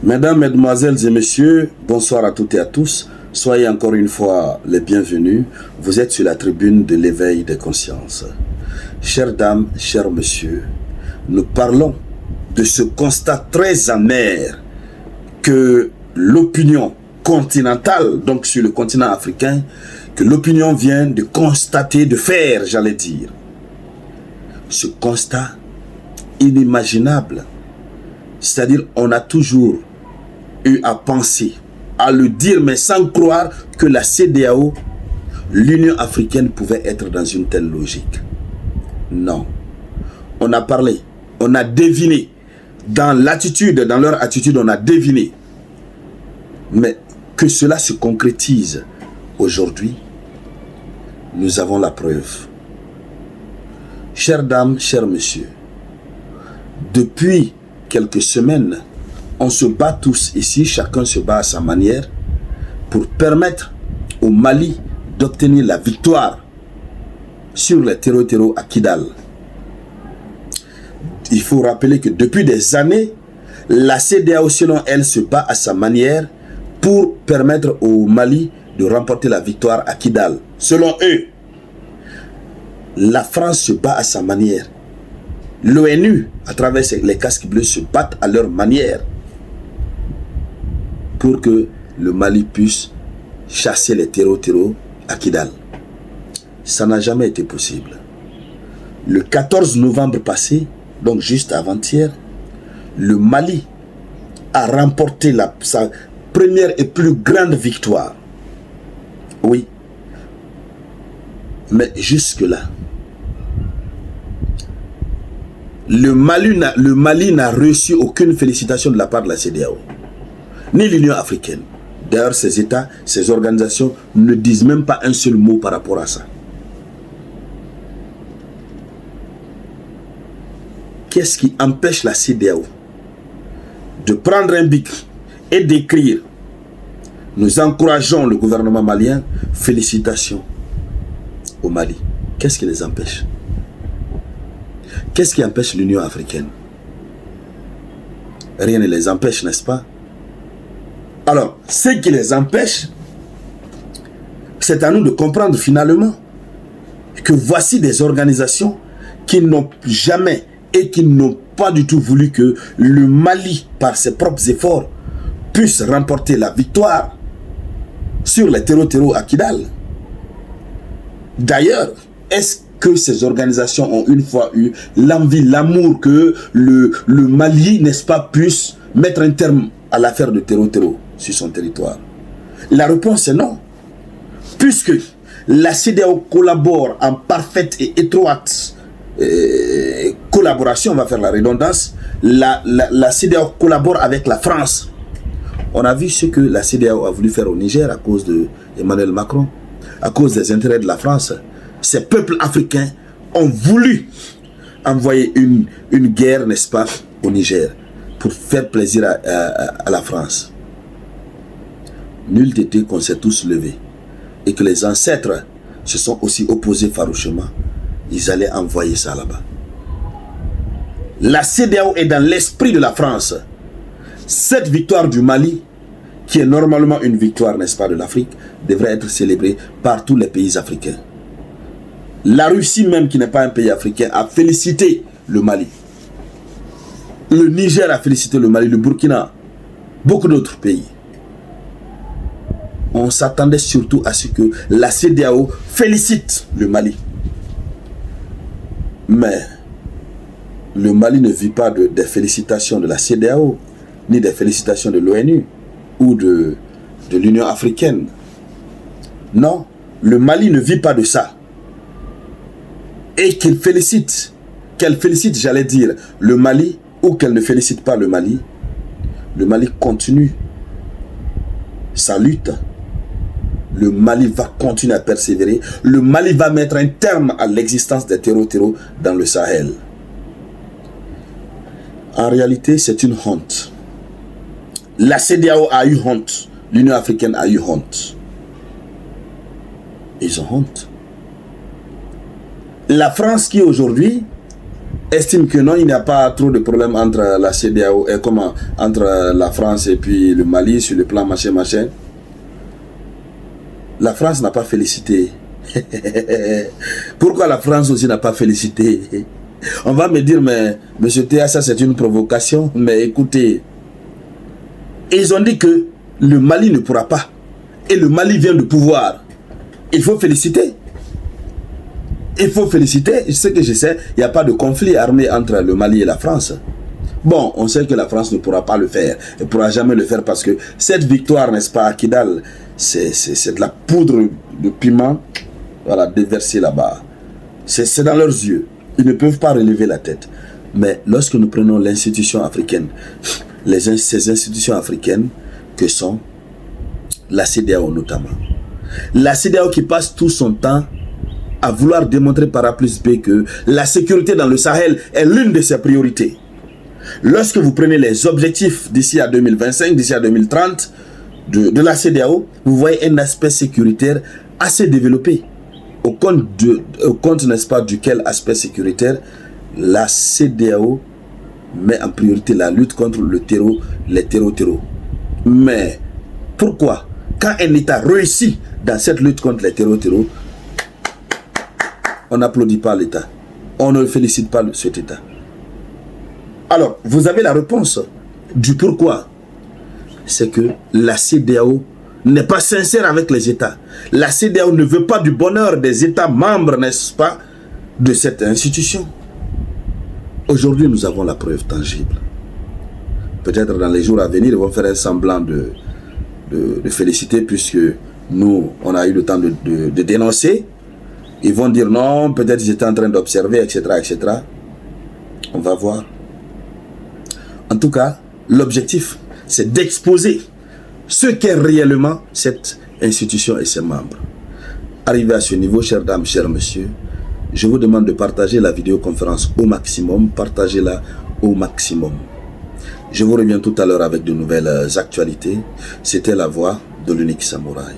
Mesdames, Mesdemoiselles et Messieurs, bonsoir à toutes et à tous. Soyez encore une fois les bienvenus. Vous êtes sur la tribune de l'éveil des consciences. Chères dames, chers messieurs, nous parlons de ce constat très amer que l'opinion continentale, donc sur le continent africain, que l'opinion vient de constater, de faire, j'allais dire. Ce constat inimaginable. C'est-à-dire, on a toujours eu à penser, à le dire, mais sans croire que la CEDEAO, l'Union africaine, pouvait être dans une telle logique. Non. On a parlé, on a deviné. Dans l'attitude, dans leur attitude, on a deviné. Mais que cela se concrétise aujourd'hui, nous avons la preuve. Chères dames, chers messieurs, depuis quelques semaines, on se bat tous ici, chacun se bat à sa manière, pour permettre au Mali d'obtenir la victoire sur les terreaux à Kidal. Il faut rappeler que depuis des années, la CEDEAO, selon elle, se bat à sa manière pour permettre au Mali de remporter la victoire à Kidal. Selon eux, la France se bat à sa manière. L'ONU, à travers les casques bleus, se battent à leur manière pour que le Mali puisse chasser les terreaux à Kidal. Ça n'a jamais été possible. Le 14 novembre passé, donc juste avant-hier, le Mali a remporté sa première et plus grande victoire. Oui. Mais jusque-là, le Mali n'a reçu aucune félicitation de la part de la CEDEAO, ni l'Union africaine. D'ailleurs, ces États, ces organisations ne disent même pas un seul mot par rapport à ça. Qu'est-ce qui empêche la CEDEAO de prendre un bic et d'écrire « Nous encourageons le gouvernement malien, félicitations au Mali ». Qu'est-ce qui les empêche? Qu'est-ce qui empêche l'Union africaine? Rien ne les empêche, n'est-ce pas? Alors, ce qui les empêche, c'est à nous de comprendre finalement que voici des organisations qui n'ont jamais et qui n'ont pas du tout voulu que le Mali, par ses propres efforts, puisse remporter la victoire sur les terreaux à Kidal. D'ailleurs, est-ce que ces organisations ont une fois eu l'envie, l'amour que le Mali, n'est-ce pas, puisse mettre un terme à l'affaire de terreau sur son territoire? La réponse est non. Puisque la CEDEAO collabore en parfaite et étroite collaboration, on va faire la redondance, la CEDEAO collabore avec la France. On a vu ce que la CEDEAO a voulu faire au Niger à cause de Emmanuel Macron, à cause des intérêts de la France. Ces peuples africains ont voulu envoyer une guerre, n'est-ce pas, au Niger, pour faire plaisir à la France. Nul n'était qu'on s'est tous levés et que les ancêtres se sont aussi opposés farouchement. Ils allaient envoyer ça là-bas. La CEDEAO est dans l'esprit de la France. Cette victoire du Mali, qui est normalement une victoire, n'est-ce pas, de l'Afrique, devrait être célébrée par tous les pays africains. La Russie même, qui n'est pas un pays africain, a félicité le Mali. Le Niger a félicité le Mali, le Burkina, beaucoup d'autres pays. On s'attendait surtout à ce que la CEDEAO félicite le Mali. Mais le Mali ne vit pas des félicitations de la CEDEAO, ni des félicitations de l'ONU ou de l'Union africaine. Non, le Mali ne vit pas de ça. Et qu'elle félicite, j'allais dire, le Mali, ou qu'elle ne félicite pas le Mali continue sa lutte. Le Mali va continuer à persévérer. Le Mali va mettre un terme à l'existence des terreaux dans le Sahel. En réalité, c'est une honte. La CEDEAO a eu honte. L'Union africaine a eu honte. Ils ont honte. La France qui aujourd'hui estime que non, il n'y a pas trop de problème entre la CEDEAO et entre la France et puis le Mali sur le plan machin. La France n'a pas félicité. Pourquoi la France aussi n'a pas félicité? On va me dire, mais M. Théa, ça c'est une provocation. Mais écoutez, ils ont dit que le Mali ne pourra pas. Et le Mali vient de pouvoir. Il faut féliciter. Il faut féliciter. Ce que je sais, il n'y a pas de conflit armé entre le Mali et la France. Bon, on sait que la France ne pourra pas le faire. Elle ne pourra jamais le faire parce que cette victoire, n'est-ce pas, à Kidal, c'est de la poudre de piment, voilà, déversée là-bas. C'est dans leurs yeux. Ils ne peuvent pas relever la tête. Mais lorsque nous prenons l'institution africaine, ces institutions africaines que sont la CEDEAO notamment. La CEDEAO qui passe tout son temps à vouloir démontrer par A plus B que la sécurité dans le Sahel est l'une de ses priorités. Lorsque vous prenez les objectifs d'ici à 2025, d'ici à 2030 de la CEDEAO, vous voyez un aspect sécuritaire assez développé. Au compte, n'est-ce pas, duquel aspect sécuritaire la CEDEAO met en priorité la lutte contre le terreau, les terreaux. Mais pourquoi, quand un État réussit dans cette lutte contre les terreaux, on n'applaudit pas l'État, on ne félicite pas cet État? Alors, vous avez la réponse du pourquoi. C'est que la CEDEAO n'est pas sincère avec les États. La CEDEAO ne veut pas du bonheur des États membres, n'est-ce pas, de cette institution. Aujourd'hui, nous avons la preuve tangible. Peut-être dans les jours à venir, ils vont faire un semblant de féliciter puisque nous, on a eu le temps de dénoncer. Ils vont dire non, peut-être ils étaient en train d'observer, etc., etc. On va voir. En tout cas, l'objectif, c'est d'exposer ce qu'est réellement cette institution et ses membres. Arrivé à ce niveau, chères dames, chers messieurs, je vous demande de partager la vidéoconférence au maximum. Partagez-la au maximum. Je vous reviens tout à l'heure avec de nouvelles actualités. C'était la voix de l'unique samouraï.